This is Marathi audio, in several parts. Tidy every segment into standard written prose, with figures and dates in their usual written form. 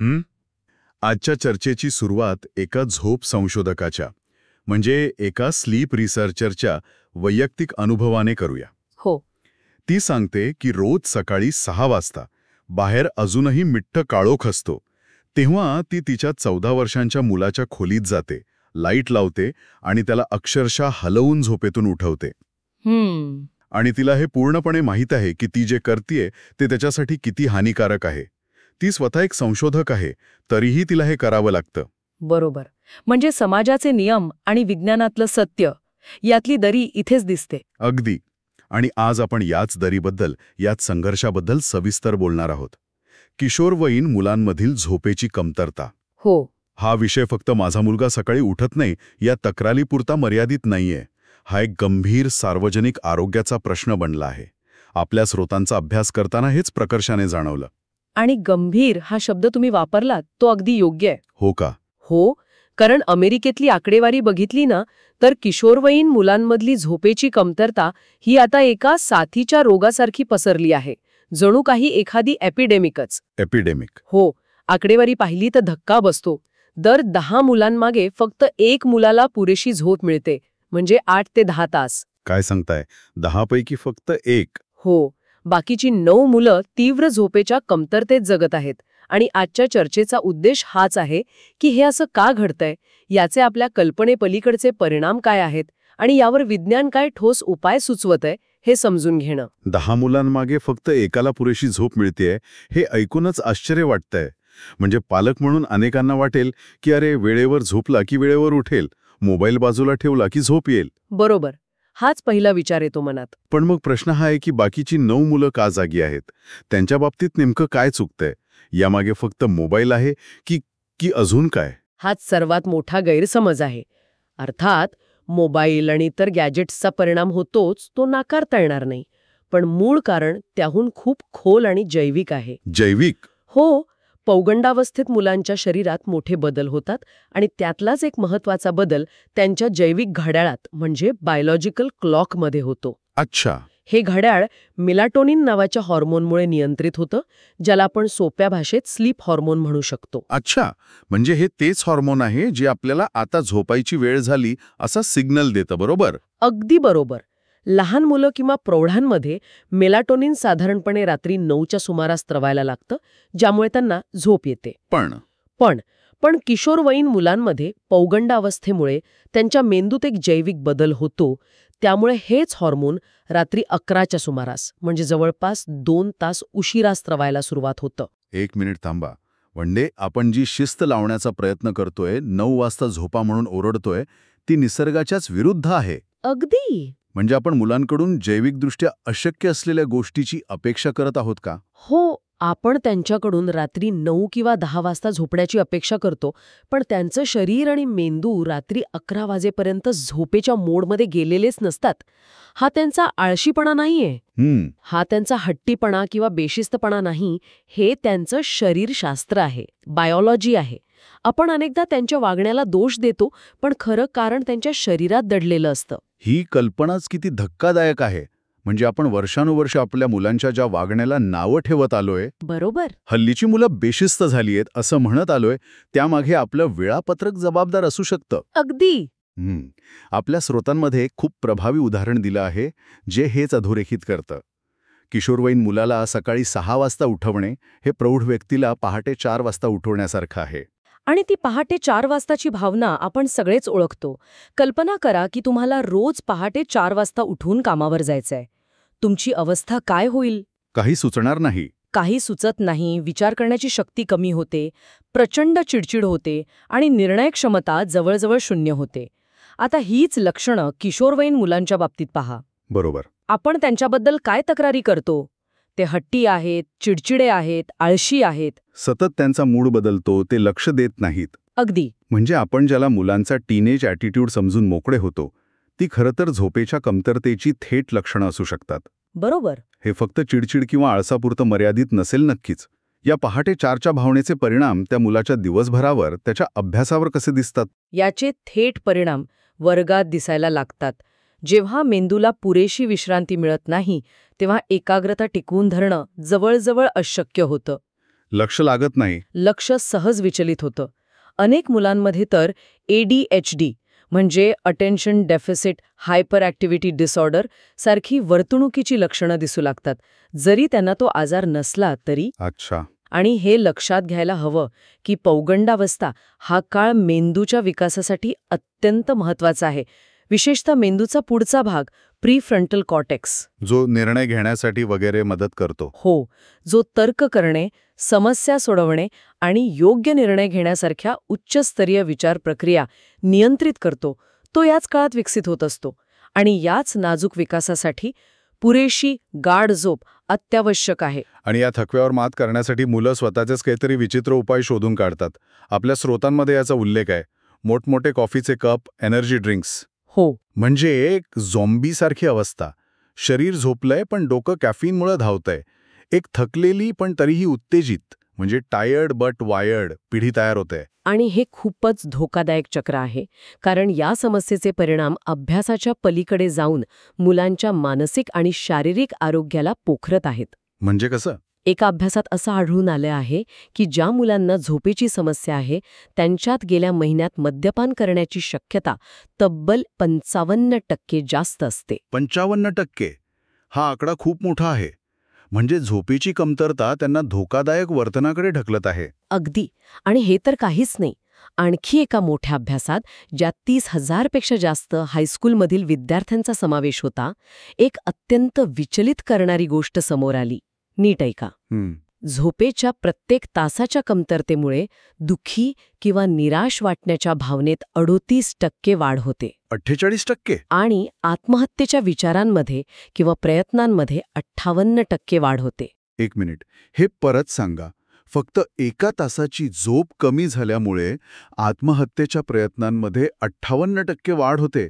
हं? आजच्या चर्चेची सुरुवात एका झोप संशोधकाच्या म्हणजे एका स्लीप रिसर्चरच्या वैयक्तिक अनुभवाने करूया. हो. ती सांगते की रोज सकाळी 6 वाजता बाहेर अजूनही मिट्ट काळोख असतो तेव्हा ती तिच्या 14 वर्षांच्या मुलाच्या खोलीत जाते, लाईट लावते आणि त्याला अक्षरशः हलवून झोपेतून उठवते. आणि तिला हे पूर्णपणे माहीत आहे की ती जे करतीये ते त्याच्यासाठी किती हानिकारक आहे. ती स्वतः एक संशोधक आहे, तरीही तिला हे करावं लागतं. बरोबर. म्हणजे समाजाचे नियम आणि विज्ञानातलं सत्य यातली दरी इथेच दिसते. अगदी. आणि आज आपण याच दरीबद्दल, याच संघर्षाबद्दल सविस्तर बोलणार आहोत. किशोरवयीन मुलांमधील झोपेची कमतरता. हो. हा विषय फक्त माझा मुलगा सकाळी उठत नाही या तक्रारीपुरता मर्यादित नाहीये. हा एक गंभीर सार्वजनिक आरोग्याचा प्रश्न बनला आहे. आपल्या स्रोतांचा अभ्यास करताना हेच प्रकर्षाने जाणवलं. आणि गंभीर हा शब्द तुम्ही वापरलात तो अगदी योग्य आहे. हो का? हो, कारण अमेरिकेतली आकडेवारी बघितली ना तर किशोरवयीन मुलांमधली झोपेची कमतरता ही आता एका साथीच्या रोगासारखी पसरली आहे. जणू काही एखादी एपिडेमिकच. एपिडेमिक? हो. आकडेवारी पाहिली तर धक्का बसतो. दर 10 मुलांमागे फक्त 1 मुलाला पुरेशी झोप मिळते, म्हणजे 8 ते 10 तास. काय सांगताय? 10 पैकी फक्त 1? हो. बाकीची 9 मुलं तीव्र झोपेच्या कमतरतेत जगत आहेत. आणि आजच्या चर्चेचा उद्देश हाच आहे की हे असं का घडतंय, याचे आपल्या कल्पनेपलीकडचे परिणाम काय आहेत आणि यावर विज्ञान काय ठोस उपाय सुचवतंय हे समजून घेणं. 10 मुलांमागे फक्त एकाला पुरेशी झोप मिळतेय हे ऐकूनच आश्चर्य वाटतंय. म्हणजे पालक म्हणून अनेकांना वाटेल की अरे वेळेवर झोपला की वेळेवर उठेल, मोबाईल बाजूला ठेवला की झोप येईल. बरोबर. हाच पहिला विचार येतो मनात. पण मग प्रश्न हा आहे की बाकीची 9 मुलं का जागी आहेत? त्यांच्या बाबतीत नेमकं काय चुकतंय? यामागे फक्त मोबाईल आहे की की अजून काय? हाच सर्वात मोठा गैरसमज आहे. अर्थात मोबाईल आणि इतर गॅजेट्सचा परिणाम होतोच, तो नाकारता येणार नाही. पण मूळ कारण त्याहून खूप खोल आणि जैविक आहे. जैविक? हो. पौगंडावस्थेत मुलांच्या शरीरात मोठे बदल होतात आणि त्यातलाच एक महत्वाचा बदल त्यांच्या जैविक घड्याळात म्हणजे बायोलॉजिकल क्लॉकमध्ये होतो. अच्छा. हे घड्याळ मेलाटोनिन नावाच्या हॉर्मोनमुळे नियंत्रित होतं, ज्याला आपण सोप्या भाषेत स्लीप हॉर्मोन म्हणू शकतो. अच्छा, म्हणजे हे तेच हॉर्मोन आहे जे आपल्याला आता झोपायची वेळ झाली असा सिग्नल देतं, बरोबर? अगदी बरोबर. लहान मुलं किंवा प्रौढांमध्ये मेलाटोनिन साधारणपणे रात्री 9च्या सुमारास स्त्रवायला लागतं, ज्यामुळे त्यांना झोप येते. पण किशोरवयीन मुलांमध्ये पौगंडावस्थेमुळे त्यांच्या मेंदूत एक जैविक बदल होतो, त्यामुळे हेच हॉर्मोन रात्री 11च्या सुमारास म्हणजे जवळपास 2 तास उशिरा स्त्रवायला सुरुवात होतं. 1 मिनिट थांबा. म्हणजे आपण जी शिस्त लावण्याचा प्रयत्न करतोय, 9 वाजता झोपा म्हणून ओरडतोय, ती निसर्गाच्याच विरुद्ध आहे. अगदी. म्हणजे आपण मुलांकडून जैविकदृष्ट्या अशक्य असलेल्या गोष्टीची अपेक्षा करत आहोत का? हो. आपण त्यांच्याकडून रात्री 9 किंवा 10 वाजता झोपण्याची अपेक्षा करतो, पण त्यांचं शरीर आणि मेंदू रात्री 11 वाजेपर्यंत झोपेच्या मोडमध्ये गेलेलेच नसतात. हा त्यांचा आळशीपणा नाहीये. हा त्यांचा हट्टीपणा किंवा बेशिस्तपणा नाही, हे त्यांचं शरीरशास्त्र आहे, बायोलॉजी आहे. आपण अनेकदा त्यांच्या वागण्याला दोष देतो, पण खरं कारण त्यांच्या शरीरात दडलेलं असतं. ही कल्पनाच किती धक्कादायक आहे. म्हणजे आपण वर्षानुवर्ष आपल्या मुलांच्या ज्या वागण्याला नावं ठेवत आलोय, बरोबर, हल्लीची मुलं बेशिस्त झालीयेत असं म्हणत आलोय, त्यामागे आपलं वेळापत्रक जबाबदार असू शकतं. अगदी. आपल्या स्रोतांमध्ये खूप प्रभावी उदाहरण दिलं आहे जे हेच अधोरेखित करतं. किशोरवयीन मुलाला सकाळी 6 वाजता उठवणे हे प्रौढ व्यक्तीला पहाटे 4 वाजता उठवण्यासारखं आहे. आणि ती पहाटे 4 वाजताची भावना आपण सगळेच ओळखतो. कल्पना करा की तुम्हाला रोज पहाटे 4 वाजता उठून कामावर जायचंय. तुमची अवस्था काय होईल? काही सुचणार नाही. काही सुचत नाही, विचार करण्याची शक्ती कमी होते, प्रचंड चिडचिड होते आणि निर्णय क्षमता जवळजवळ शून्य होते. आता हीच लक्षणं किशोरवयीन मुलांच्या बाबतीत पहा. बरोबर. आपण त्यांच्याबद्दल काय तक्रारी करतो? ते हट्टी आहेत, चिडचिडे आहेत, आळशी आहेत. सतत त्यांचा मूड बदलतो, ते लक्ष देत नाहीत. अगदी. म्हणजे आपण ज्याला मुलांचा टीनेज ॲटिट्यूड समजून मोकळे होतो, ती खरं तर झोपेच्या कमतरतेची थेट लक्षणं असू शकतात. बरोबर. हे फक्त चिडचिड किंवा आळसापुरतं मर्यादित नसेल नक्कीच. या पहाटे 4च्या भावनेचे परिणाम त्या मुलाच्या दिवसभरावर, त्याच्या अभ्यासावर कसे दिसतात? याचे थेट परिणाम वर्गात दिसायला लागतात. जेव्हा मेंदूला पुरेशी विश्रांती मिळत नाही, तेव्हा एकाग्रता टिकवून धरणं जवळजवळ अशक्य होतं. लक्ष लागत नाही. लक्ष सहज विचलित होतं. अनेक मुलांमध्ये तर ADHD म्हणजे attention deficit hyper activity disorder सारखी वर्तणुकीची लक्षणं दिसू लागतात, जरी त्यांना तो आजार नसला तरी. अच्छा. आणि हे लक्षात घ्यायला हवं की पौगंडावस्था हा काळ मेंदूच्या विकासासाठी अत्यंत महत्वाचा आहे, विशेषतः मेंदूचा पुढचा भाग प्रीफ्रंटल कॉर्टेक्स. जो निर्णय घेण्यासाठी वगैरे मदत करतो. हो, जो तर्क करणे, समस्या सोडवणे आणि योग्य निर्णय घेण्यासारख्या उच्चस्तरीय विचार प्रक्रिया नियंत्रित करतो, तो याच काळात विकसित होत असतो. आणि याच नाजूक विकासासाठी पुरेशी गाढ झोप अत्यावश्यक आहे. आणि या थकव्यावर मात करण्यासाठी मुलं स्वतःचेच काहीतरी विचित्र उपाय शोधून काढतात. आपल्या स्रोतांमध्ये याचा उल्लेख आहे. मोठमोठे कॉफीचे कप, एनर्जी ड्रिंक्स. हो, म्हणजे एक झॉम्बीसारखी अवस्था. शरीर झोपलंय पण डोकं कॅफीनमुळे धावतंय. एक थकलेली पण तरीही उत्तेजित, म्हणजे टायर्ड बट वायर्ड पिढी तयार होते. आणि हे खूपच धोकादायक चक्र आहे, कारण या समस्येचे परिणाम अभ्यासाच्या पलीकडे जाऊन मुलांच्या मानसिक आणि शारीरिक आरोग्याला पोखरत आहेत. म्हणजे कसं? एका अभ्यासात असं आढळून आलं आहे की ज्या मुलांना झोपेची समस्या आहे त्यांच्यात गेल्या महिन्यात मद्यपान करण्याची शक्यता तब्बल 55% जास्त असते. 55%? हा आकडा खूप मोठा आहे. म्हणजे झोपेची कमतरता त्यांना धोकादायक वर्तनाकडे ढकलत आहे. अगदी. आणि हे तर काहीच नाही. आणखी एका मोठ्या अभ्यासात, ज्यात 30,000 पेक्षा जास्त हायस्कूलमधील विद्यार्थ्यांचा समावेश होता, एक अत्यंत विचलित करणारी गोष्ट समोर आली. नीट ऐका. झोपेच्या प्रत्येक तासाच्या कमतरतेमुळे दुःखी किंवा निराश वाटण्याच्या भावनेत 38% वाढ होते. 48%? आणि आत्महत्येच्या विचारांमध्ये किंवा प्रयत्नांमध्ये 58% वाढ होते. एक मिनिट, हे परत सांगा. फक्त एका तासाची झोप कमी झाल्यामुळे आत्महत्येच्या प्रयत्नांमध्ये 58% वाढ होते.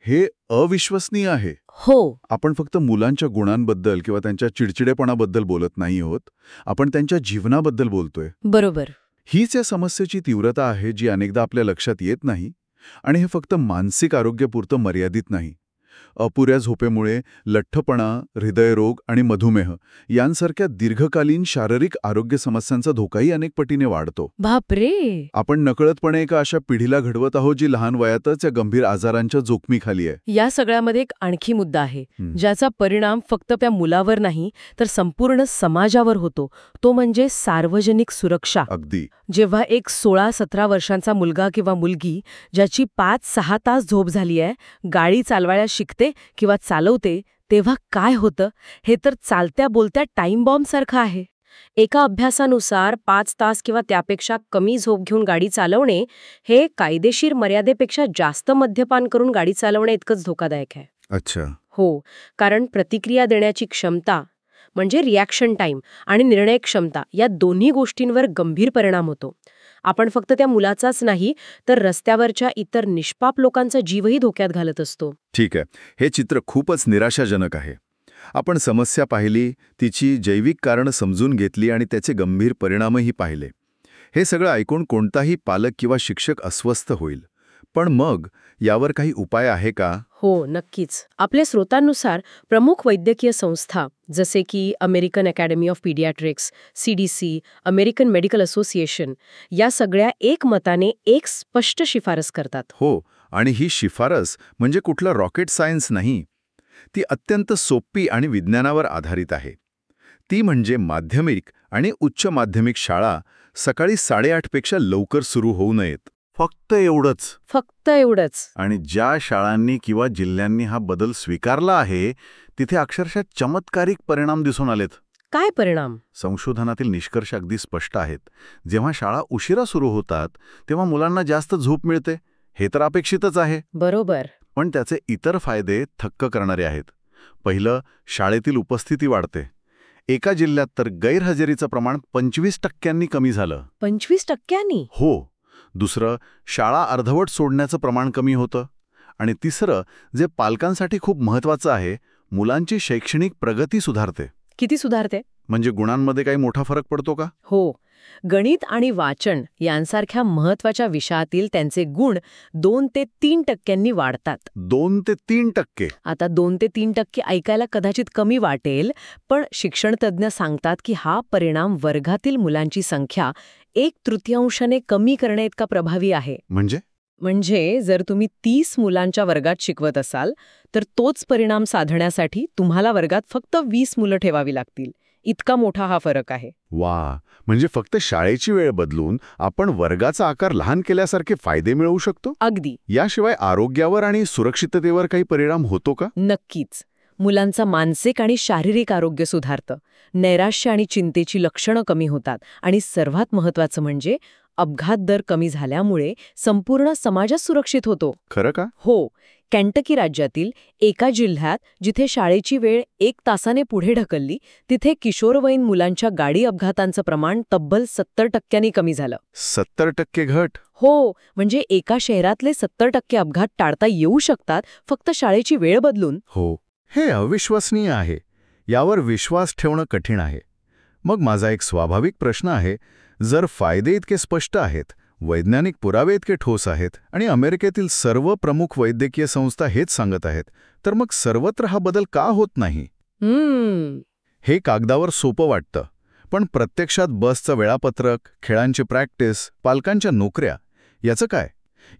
हे अविश्वसनीय आहे. हो. आपण फक्त मुलांच्या गुणांबद्दल किंवा त्यांच्या चिडचिडेपणाबद्दल बोलत नाही आहोत. आपण त्यांच्या जीवनाबद्दल बोलतोय. बरोबर. हीच या समस्येची तीव्रता आहे जी अनेकदा आपल्या लक्षात येत नाही. आणि हे फक्त मानसिक आरोग्यापुरतं मर्यादित नाही. अपुऱ्या झोपेमुळे लठ्ठपणा, हृदयरोग आणि मधुमेह यांसारख्या दीर्घकालीन शारीरिक आरोग्य समस्यांचा धोकाही अनेक पटीने वाढतो. बापरे. आपण नकळतपणे एका अशा पिढीला घडवत आहोत जी लहान वयातच या गंभीर आजारांच्या जोखमीखाली आहे. या सगळ्यामध्ये एक आणखी मुद्दा आहे, ज्याचा परिणाम फक्त त्या मुलावर नाही तर संपूर्ण समाजावर होतो. तो म्हणजे सार्वजनिक सुरक्षा. अगदी. जेव्हा एक 16-17 वर्षांचा मुलगा किंवा मुलगी, ज्याची 5-6 तास झोप झाली आहे, गाडी चालवायला शिकते किंवा चालवते, तेव्हा काय होतं हे तर चालत्या बोलत्या टाईम बॉम्बसारखं आहे. एका अभ्यासानुसार 5 तास किंवा त्यापेक्षा कमी झोप घेऊन गाडी चालवणे हे कायदेशीर मर्यादेपेक्षा जास्त मद्यपान करून गाडी चालवणे इतकंच धोकादायक आहे. अच्छा. हो, कारण प्रतिक्रिया देण्याची क्षमता म्हणजे रिॲक्शन टाईम आणि निर्णय क्षमता या दोन्ही गोष्टींवर गंभीर परिणाम होतो. आपण फक्त त्या मुलाचाच नाही तर रस्त्यावरच्या इतर निष्पाप लोकांचा जीवही धोक्यात घालत असतो. ठीक आहे. हे चित्र खूपच निराशाजनक आहे. आपण समस्या पाहिली, तिची जैविक कारणं समजून घेतली आणि त्याचे गंभीर परिणामही पाहिले. हे सगळं ऐकून कोणताही पालक किंवा शिक्षक अस्वस्थ होईल. पण मग यावर काही उपाय आहे का? हो, नक्कीच. आपल्या स्रोतांनुसार प्रमुख वैद्यकीय संस्था जसे की American academy of paediatrics, CDC, American medical association या सगळ्या एकमताने एक स्पष्ट शिफारस करतात. हो, आणि ही शिफारस म्हणजे कुठलं रॉकेट सायन्स नाही. ती अत्यंत सोपी आणि विज्ञानावर आधारित आहे. ती म्हणजे माध्यमिक आणि उच्च माध्यमिक शाळा सकाळी 8:30 पेक्षा लवकर सुरू होऊ नयेत. फक्त एवढंच. फक्त एवढंच. आणि ज्या शाळांनी किंवा जिल्ह्यांनी हा बदल स्वीकारला आहे तिथे अक्षरशः चमत्कारिक परिणाम दिसून आलेत. काय परिणाम? संशोधनातील निष्कर्ष अगदी स्पष्ट आहेत. जेव्हा शाळा उशिरा सुरू होतात तेव्हा मुलांना जास्त झोप मिळते. हे तर अपेक्षितच आहे. बरोबर. पण त्याचे इतर फायदे थक्क करणारे आहेत. पहिलं, शाळेतील उपस्थिती वाढते. एका जिल्ह्यात तर गैरहजेरीचं प्रमाण 25% कमी झालं. 25%? हो. दुसरं, शाळा अर्धवट सोडण्याचं प्रमाण कमी होतं. आणि तिसरं, जे पालकांसाठी खूप महत्त्वाचं आहे, मुलांची शैक्षणिक प्रगती सुधारते. किती सुधारते? म्हणजे गुणांमध्ये काही मोठा फरक पडतो का? हो. गणित आणि वाचन यांसारख्या महत्वाच्या विषयातील त्यांचे गुण 2 ते 3% वाढतात. 2 ते 3%? आता 2 ते 3% ऐकायला कदाचित कमी वाटेल, पण शिक्षणतज्ज्ञ सांगतात की हा परिणाम वर्गातील मुलांची संख्या 1/3 कमी करण्याइतका प्रभावी आहे. म्हणजे जर तुम्ही 30 मुलांच्या वर्गात शिकवत असाल, तर तोच परिणाम साधण्यासाठी तुम्हाला वर्गात फक्त 20 मुलं ठेवावी लागतील. इतका मोठा हा फरक आहे. वा, म्हणजे फक्त शाळेची वेळ बदलून आपण वर्गाचा आकार लहान केल्यासारखे फायदे मिळवू शकतो? अगदी. याशिवाय आरोग्यावर आणि सुरक्षिततेवर काही परिणाम होतो का? नक्कीच. मुलांचं मानसिक आणि शारीरिक आरोग्य सुधारतं. नैराश्य आणि चिंतेची लक्षणं कमी होतात आणि सर्वात महत्त्वाचं म्हणजे अपघात दर कमी झाल्यामुळे संपूर्ण समाजच सुरक्षित होतो. खरं का? हो. केंटकी राज्यातील एका जिल्ह्यात जिथे शाळेची वेळ 1 तासाने पुढे ढकलली, तिथे किशोरवयीन मुलांच्या गाडी अपघातांचं प्रमाण तब्बल 70% कमी झालं. 70% घट? हो. म्हणजे एका शहरातले 70% अपघात टाळता येऊ शकतात फक्त शाळेची वेळ बदलून. हो. हे अविश्वसनीय आहे. यावर विश्वास ठेवणं कठीण आहे. मग माझा एक स्वाभाविक प्रश्न आहे, जर फायदे इतके स्पष्ट आहेत, वैज्ञानिक पुरावे इतके ठोस आहेत आणि अमेरिकेतील सर्व प्रमुख वैद्यकीय संस्था हेच सांगत आहेत, तर मग सर्वत्र हा बदल का होत नाही? हे कागदावर सोपं वाटतं, पण प्रत्यक्षात बसचं वेळापत्रक, खेळांची प्रॅक्टिस, पालकांच्या नोकऱ्या, याचं काय?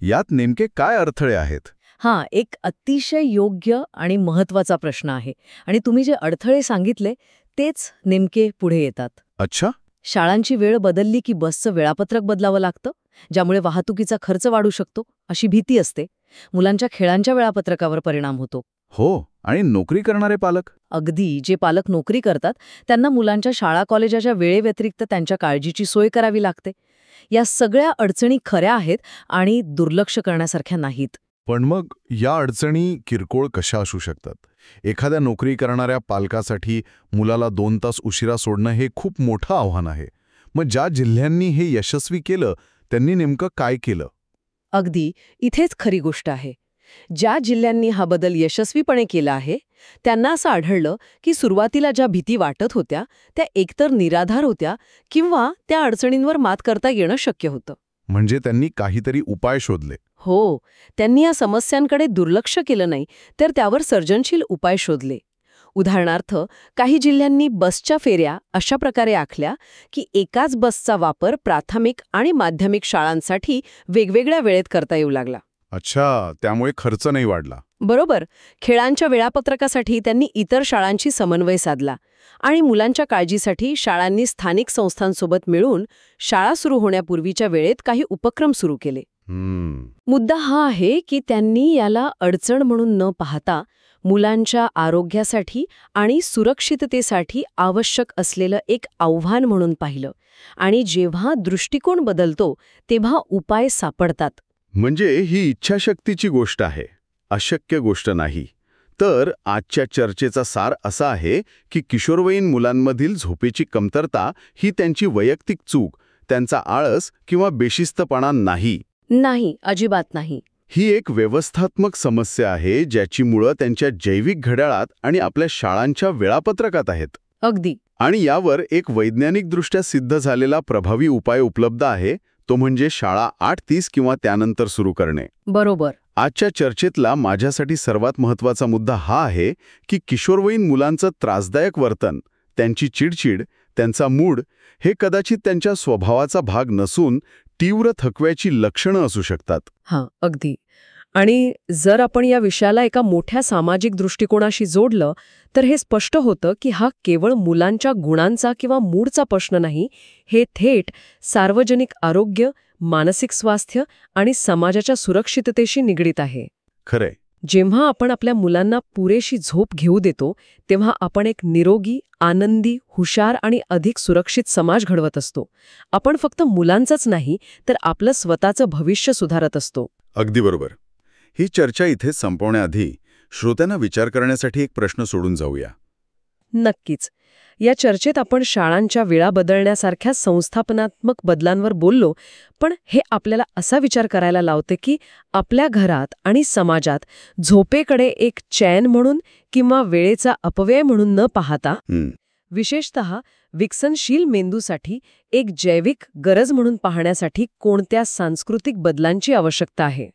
यात नेमके काय अडथळे आहेत? हां, एक अतिशय योग्य आणि महत्त्वाचा प्रश्न आहे. आणि तुम्ही जे अडथळे सांगितले तेच नेमके पुढे येतात. अच्छा? शाळांची वेळ बदलली की बसचं वेळापत्रक बदलावं लागतं, ज्यामुळे वाहतुकीचा खर्च वाढू शकतो, अशी भीती असते. मुलांच्या खेळांच्या वेळापत्रकावर परिणाम होतो. हो. आणि नोकरी करणारे पालक? अगदी. जे पालक नोकरी करतात त्यांना मुलांच्या शाळा कॉलेजाच्या वेळेव्यतिरिक्त त्यांच्या काळजीची सोय करावी लागते. या सगळ्या अडचणी खऱ्या आहेत आणि दुर्लक्ष करण्यासारख्या नाहीत. पण मग या अडचणी किरकोळ कशा असू शकतात? एखाद्या नोकरी करणाऱ्या पालकासाठी मुलाला 2 तास उशिरा सोडणं हे खूप मोठं आव्हान आहे. मग ज्या जिल्ह्यांनी हे यशस्वी केलं, त्यांनी नेमकं काय केलं? अगदी. इथेच खरी गोष्ट आहे. ज्या जिल्ह्यांनी हा बदल यशस्वीपणे केला आहे, त्यांना असं आढळलं की सुरुवातीला ज्या भीती वाटत होत्या, त्या एकतर निराधार होत्या किंवा त्या अडचणींवर मात करता येणं शक्य होतं. म्हणजे त्यांनी काहीतरी उपाय शोधले. हो. त्यांनी या समस्यांकडे दुर्लक्ष केलं नाही, तर त्यावर सर्जनशील उपाय शोधले. उदाहरणार्थ, काही जिल्ह्यांनी बसच्या फेऱ्या अशा प्रकारे आखल्या की एकाच बसचा वापर प्राथमिक आणि माध्यमिक शाळांसाठी वेगवेगळ्या वेळेत करता येऊ लागला. अच्छा, त्यामुळे खर्च नाही वाढला. बरोबर. खेळांच्या वेळापत्रकासाठी त्यांनी इतर शाळांशी समन्वय साधला आणि मुलांच्या काळजीसाठी शाळांनी स्थानिक संस्थांसोबत मिळून शाळा सुरू होण्यापूर्वीच्या वेळेत काही उपक्रम सुरू केले. मुद्दा हा आहे की त्यांनी याला अडचण म्हणून न पाहता मुलांच्या आरोग्यासाठी आणि सुरक्षिततेसाठी आवश्यक असलेलं एक आव्हान म्हणून पाहिलं. आणि जेव्हा दृष्टिकोन बदलतो तेव्हा उपाय सापडतात. म्हणजे ही इच्छाशक्तीची गोष्ट आहे, अशक्य गोष्ट नाही. तर आजच्या चर्चेचा सार असा आहे की किशोरवयीन मुलांमधील झोपेची कमतरता ही त्यांची वैयक्तिक चूक, त्यांचा आळस किंवा बेशिस्तपणा नाही. नाही, अजिबात नाही. ही एक व्यवस्थात्मक समस्या आहे ज्याची मुळं त्यांच्या जैविक घड्याळात आणि आपल्या शाळांच्या वेळापत्रकात आहेत. अगदी. आणि यावर एक वैज्ञानिकदृष्ट्या सिद्ध झालेला प्रभावी उपाय उपलब्ध आहे, तो म्हणजे शाळा 8:30 किंवा त्यानंतर सुरू करणे. बरोबर. आजच्या चर्चेतला माझ्यासाठी सर्वात महत्त्वाचा मुद्दा हा आहे की किशोरवयीन मुलांचं त्रासदायक वर्तन, त्यांची चिडचिड, त्यांचा मूड हे कदाचित त्यांच्या स्वभावाचा भाग नसून तीव्र थकव्याची लक्षणं असू शकतात. हां, अगदी. आणि जर आपण या विषयाला एका मोठ्या सामाजिक दृष्टिकोनाशी जोडलं तर हे स्पष्ट होतं की हा केवळ मुलांच्या गुणांचा किंवा मूडचा प्रश्न नाही, हे थेट सार्वजनिक आरोग्य, मानसिक स्वास्थ्य आणि समाजाच्या सुरक्षिततेशी निगडीत आहे. खरंय. जेव्हा आपण आपल्या मुलांना पुरेशी झोप घेऊ देतो तेव्हा आपण एक निरोगी, आनंदी, हुशार आणि अधिक सुरक्षित समाज घडवत असतो. आपण फक्त मुलांचंच नाही तर आपलं स्वतःचं भविष्य सुधारत असतो. अगदी बरोबर. ही चर्चा इथे संपवण्याआधी श्रोत्यांना विचार करण्यासाठी एक प्रश्न सोडून जाऊया. नक्कीच. या चर्चेत आपण शाळांच्या वेळा बदलण्यासारख्या संस्थापनात्मक बदलांवर बोललो, पण हे आपल्याला असा विचार करायला लावते की आपल्या घरात आणि समाजात झोपेकडे एक चैन म्हणून किंवा वेळेचा अपव्यय म्हणून न पाहता विशेषतः विकसनशील मेंदूसाठी एक जैविक गरज म्हणून पाहण्यासाठी कोणत्या सांस्कृतिक बदलांची आवश्यकता आहे?